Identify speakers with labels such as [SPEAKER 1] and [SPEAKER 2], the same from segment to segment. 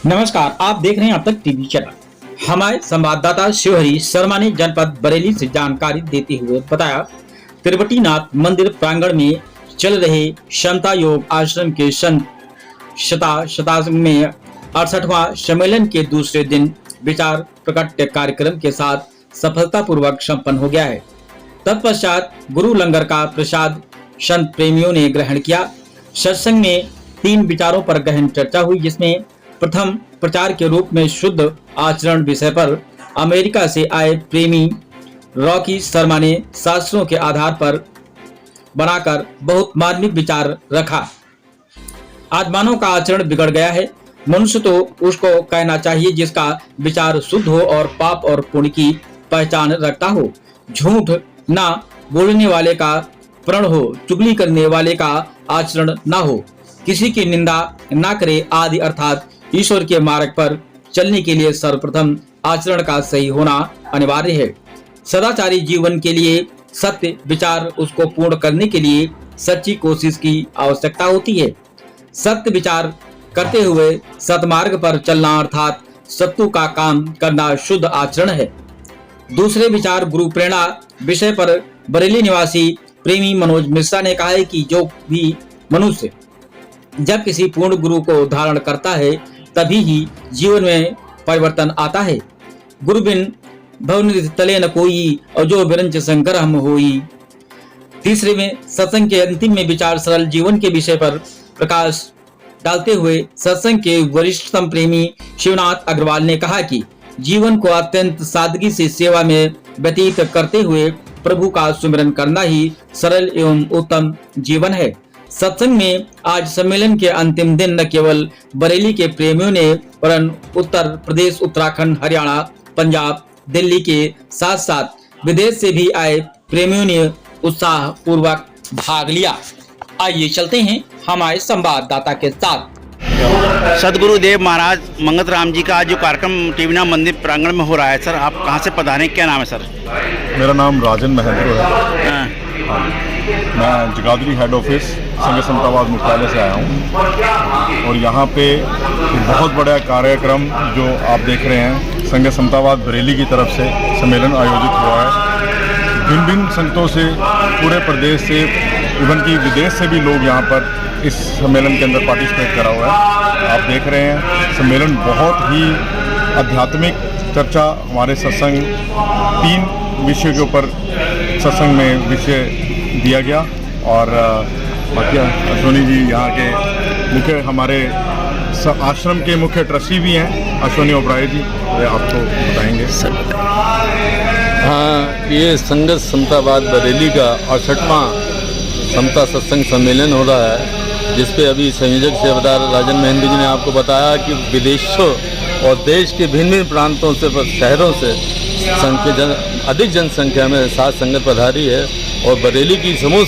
[SPEAKER 1] नमस्कार, आप देख रहे हैं अब तक टीवी चैनल। हमारे संवाददाता शिवहरी शर्मा ने जनपद बरेली से जानकारी देते हुए बताया, तिरुपतिनाथ मंदिर प्रांगण में चल रहे समता योग आश्रम के संत शताब्दी में 68वां सम्मेलन के दूसरे दिन विचार प्रकट कार्यक्रम के साथ सफलतापूर्वक संपन्न हो गया है। तत्पश्चात गुरु लंगर का प्रसाद संत प्रेमियों ने ग्रहण किया। सत्संग में 3 विचारों पर गहन चर्चा हुई, जिसमें प्रथम प्रचार के रूप में शुद्ध आचरण विषय पर अमेरिका से आए प्रेमी रॉकी शर्मा ने शास्त्रों के आधार पर बनाकर बहुत मार्मिक विचार रखा। आज मानव का आचरण बिगड़ गया है। मनुष्य तो उसको कहना चाहिए जिसका विचार शुद्ध हो और पाप और पुण्य की पहचान रखता हो। झूठ ना बोलने वाले का प्रण हो, चुगली करने वाले का आचरण ना हो, किसी की निंदा ना करे आदि, अर्थात ईश्वर के मार्ग पर चलने के लिए सर्वप्रथम आचरण का सही होना अनिवार्य है। सदाचारी जीवन के लिए सत्य विचार उसको पूर्ण करने के लिए सच्ची कोशिश की आवश्यकता होती है। सत्य विचार करते हुए सतमार्ग पर चलना अर्थात सत्तु का काम करना शुद्ध आचरण है। दूसरे विचार गुरु प्रेरणा विषय पर बरेली निवासी प्रेमी मनोज मिश्रा ने कहा है कि जो भी मनुष्य जब किसी पूर्ण गुरु को धारण करता है तभी ही जीवन में परिवर्तन आता है। गुरु बिन भवन तले न कोई और जो बिरंच शंकर हम होई। तीसरे में सत्संग के अंतिम में विचार सरल जीवन के विषय पर प्रकाश डालते हुए सत्संग के वरिष्ठतम प्रेमी शिवनाथ अग्रवाल ने कहा कि जीवन को अत्यंत सादगी से सेवा में व्यतीत करते हुए प्रभु का सुमिरन करना ही सरल एवं उत्तम जीवन है। सत्संग में आज सम्मेलन के अंतिम दिन न केवल बरेली के प्रेमियों ने वरन उत्तर प्रदेश, उत्तराखंड, हरियाणा, पंजाब, दिल्ली के साथ साथ विदेश से भी आए प्रेमियों ने उत्साह पूर्वक भाग लिया। आइए चलते हैं हमारे संवाददाता के साथ।
[SPEAKER 2] सदगुरुदेव महाराज मंगत राम जी का आज जो कार्यक्रम टीवीना मंदिर प्रांगण में हो रहा है, सर आप कहाँ से पधारे, क्या नाम है सर?
[SPEAKER 3] मेरा नाम राजन महेंद्र है। मैं जगाधरी हेड ऑफिस संघ समतावाद मुख्यालय से आया हूँ और यहाँ पे बहुत बड़ा कार्यक्रम जो आप देख रहे हैं संघ समतावाद बरेली की तरफ से सम्मेलन आयोजित हुआ है। भिन्न भिन्न संगतों से पूरे प्रदेश से इवन की विदेश से भी लोग यहाँ पर इस सम्मेलन के अंदर पार्टिसिपेट करा हुआ है। आप देख रहे हैं सम्मेलन बहुत ही आध्यात्मिक चर्चा, हमारे सत्संग 3 विषयों के ऊपर सत्संग में विषय दिया गया और बाकी अश्वनी जी यहाँ के मुख्य हमारे आश्रम के मुख्य ट्रस्टी भी हैं, अश्वनी ओबराय जी, ये आपको बताएंगे।
[SPEAKER 4] हाँ, ये संघ समतावाद बरेली का 68वां समता सत्संग सम्मेलन हो रहा है, जिसपे अभी संयोजक सेवादार राजन महेंद्र जी ने आपको बताया कि विदेशों और देश के भिन्न भिन्न प्रांतों से, शहरों से अधिक जनसंख्या में साथ संगत पधारी है और बरेली की समूह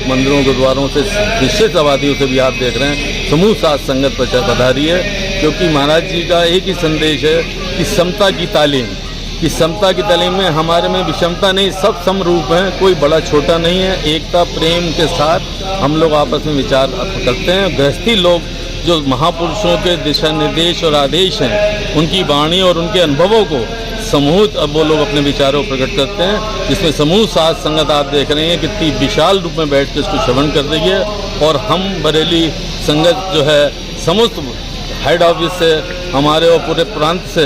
[SPEAKER 4] मंदिरों गुरुद्वारों से निश्चित आबादियों से भी आप देख रहे हैं समूह साथ संगत पधारी है, क्योंकि महाराज जी का एक ही संदेश है कि समता की तालीम, कि समता की तालीम में हमारे में विषमता नहीं, सब समरूप हैं, कोई बड़ा छोटा नहीं है। एकता प्रेम के साथ हम लोग आपस में विचार करते हैं। गृहस्थी लोग जो महापुरुषों के दिशा निर्देश और आदेश हैं, उनकी वाणी और उनके अनुभवों को समूह अब वो लोग अपने विचारों प्रकट करते हैं, जिसमें समूह साथ संगत आप देख रहे हैं कितनी विशाल रूप में बैठ कर इसको श्रवण कर रही है। और हम बरेली संगत जो है समस्त हेड ऑफिस से हमारे और पूरे प्रांत से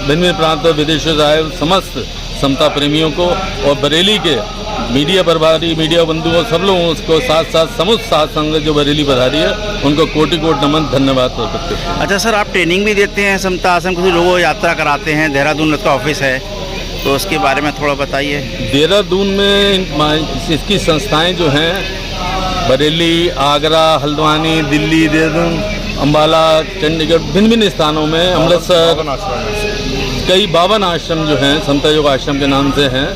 [SPEAKER 4] भिन्न प्रांत और विदेशों से आए समस्त समता प्रेमियों को और बरेली के मीडिया प्रभारी, मीडिया बंधुओं, सब लोगों को साथ साथ समस्त साथ संगत जो बरेली पधारी है उनको कोटि कोटि नमन, धन्यवाद करते हैं।
[SPEAKER 2] अच्छा सर, आप ट्रेनिंग भी देते हैं समता आश्रम, कुछ लोगों को यात्रा कराते हैं, देहरादून का ऑफिस है, तो उसके बारे में थोड़ा बताइए।
[SPEAKER 4] देहरादून में इसकी संस्थाएं जो हैं बरेली, आगरा, हल्द्वानी, दिल्ली, देहरादून, अम्बाला, चंडीगढ़, भिन्न भिन्न स्थानों में, अमृतसर, कई 52 आश्रम जो हैं समता योग आश्रम के नाम से हैं,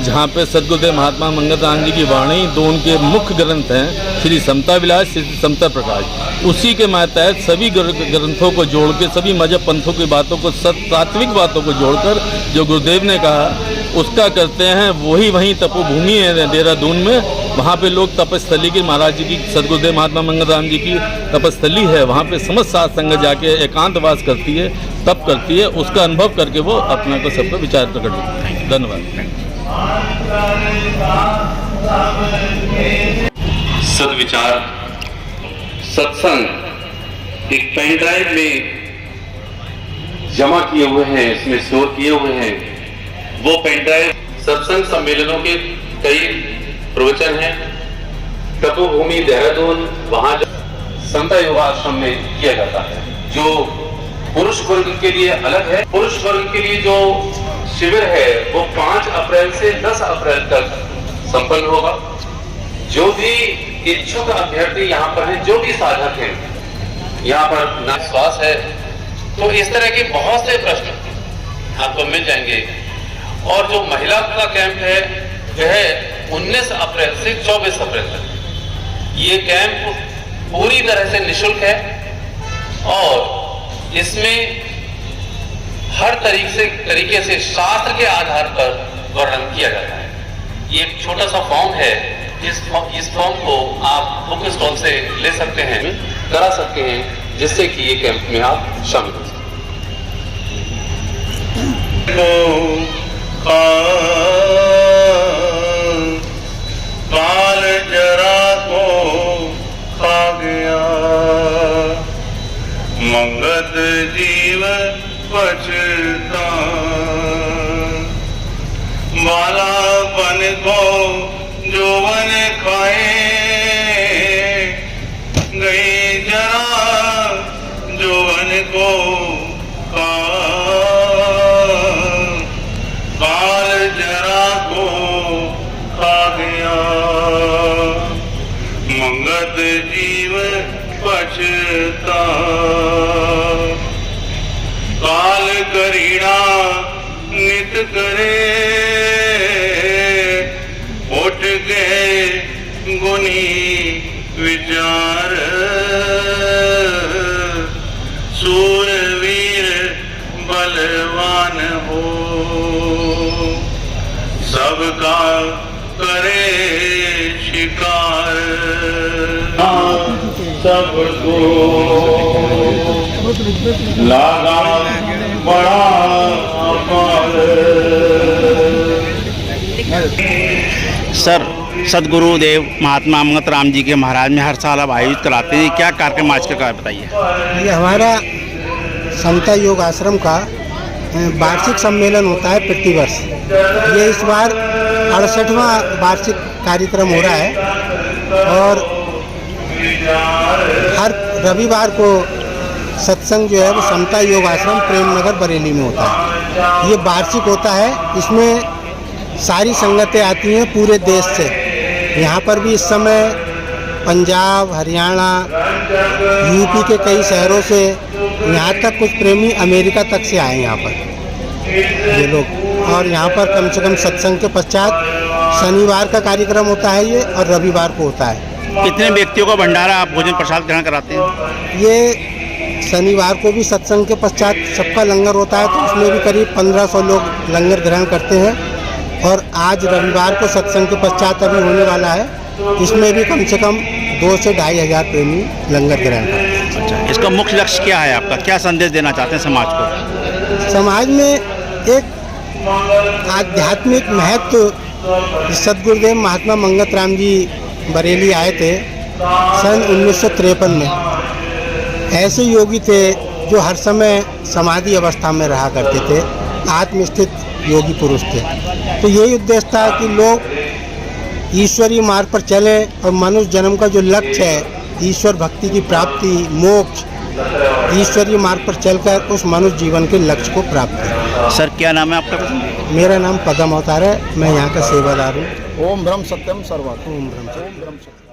[SPEAKER 4] जहाँ पे सदगुरुदेव महात्मा मंगत राम जी की वाणी, 2 उनके मुख्य ग्रंथ हैं, श्री समता विलास, श्री समता प्रकाश, उसी के तहत सभी ग्रंथों को जोड़ के सभी मजहब पंथों की बातों को, तात्विक बातों को जोड़कर जो गुरुदेव ने कहा उसका करते हैं। वहीं तपोभूमि है देहरादून में, वहाँ पे लोग तपस्थली की, महाराज जी की, सदगुरुदेव महात्मा मंगल राम जी की तपस्थली है, वहाँ पे समस्त साध संगत जाके एकांतवास करती है, तप करती है। उसका अनुभव करके वो अपना को सबको विचार प्रकट करते हैं। धन्यवाद।
[SPEAKER 5] सदविचार सत्संग एक पेन ड्राइव में जमा किए हुए हैं, इसमें स्टोर किए हुए हैं। वो पेन ड्राइव सत्संग सम्मेलनों के कई प्रवचन हैं। तपोभूमि देहरादून, वहां जो समता योग आश्रम में किया जाता है, जो पुरुष वर्ग के लिए अलग है। पुरुष वर्ग के लिए जो शिविर है वो 5 अप्रैल से 10 अप्रैल तक संपन्न होगा। जो भी इच्छुक अभ्यर्थी यहाँ पर हैं, जो भी साधक हैं, यहाँ पर ना विश्वास है, तो इस तरह के बहुत से प्रश्न आपको मिल जाएंगे। और जो महिला का कैंप है वह 19 अप्रैल से 24 अप्रैल तक। ये कैंप पूरी तरह से निःशुल्क है और इसमें हर तरीके से शास्त्र के आधार पर वर्णन किया जाता है। ये एक छोटा सा फॉर्म है, इस फॉर्म को आप बुक स्टॉल से ले सकते हैं, करा सकते हैं, जिससे कि ये कैंप में आप शामिल हो सकते
[SPEAKER 6] काल जरा को खा गया, मंगत जीव पछता, बालापन को जौवन खाए गई जरा, जौवन को काल जरा को खा गया, मंगत जीव पछता, काल करीना नित करे, उठ गए गुनी विचार, सूरवीर बलवान हो, सबका करे शिकार, सबको लागा बड़ा अपार।
[SPEAKER 2] सर, सदगुरुदेव महात्मा मंगल राम जी के महाराज में हर साल आप आयोजित कराते हैं, क्या कार्यक्रम आज का बताइए।
[SPEAKER 7] ये हमारा समता योग आश्रम का वार्षिक सम्मेलन होता है प्रतिवर्ष। ये इस बार 68वां वार्षिक कार्यक्रम हो रहा है और हर रविवार को सत्संग जो है वो समता योग आश्रम प्रेमनगर बरेली में होता है। ये वार्षिक होता है, इसमें सारी संगतें आती हैं पूरे देश से। यहाँ पर भी इस समय पंजाब, हरियाणा, यूपी के कई शहरों से, यहाँ तक कुछ प्रेमी अमेरिका तक से आए यहाँ पर ये लोग। और यहाँ पर कम से कम सत्संग के पश्चात शनिवार का कार्यक्रम होता है ये, और रविवार को होता है।
[SPEAKER 2] कितने व्यक्तियों का भंडारा आप भोजन प्रसाद ग्रहण कराते हैं?
[SPEAKER 7] ये शनिवार को भी सत्संग के पश्चात सबका लंगर होता है, तो उसमें भी करीब 1500 लोग लंगर ग्रहण करते हैं। और आज रविवार को सत्संग के पश्चात अभी होने वाला है, इसमें भी कम से कम 2 से 2,500 प्रेमी लंगर ग्रहण करते हैं।
[SPEAKER 2] अच्छा, इसका मुख्य लक्ष्य क्या है आपका? क्या संदेश देना चाहते हैं समाज को?
[SPEAKER 7] समाज में एक आध्यात्मिक महत्व, सदगुरुदेव महात्मा मंगल राम जी बरेली आए थे सन 1953 में। ऐसे योगी थे जो हर समय समाधि अवस्था में रहा करते थे, आत्मस्थित योगी पुरुष थे। तो यही उद्देश्य था कि लोग ईश्वरीय मार्ग पर चलें और मनुष्य जन्म का जो लक्ष्य है, ईश्वर भक्ति की प्राप्ति, मोक्ष, ईश्वरीय मार्ग पर चलकर उस मनुष्य जीवन के लक्ष्य को प्राप्त करें।
[SPEAKER 2] सर, क्या नाम है आपका?
[SPEAKER 7] मेरा नाम पदम अवतार है, मैं यहाँ का सेवादार हूँ।
[SPEAKER 3] ओम ब्रह्म सत्यम सर्वम।
[SPEAKER 7] ओम ब्रह्म सत्यम।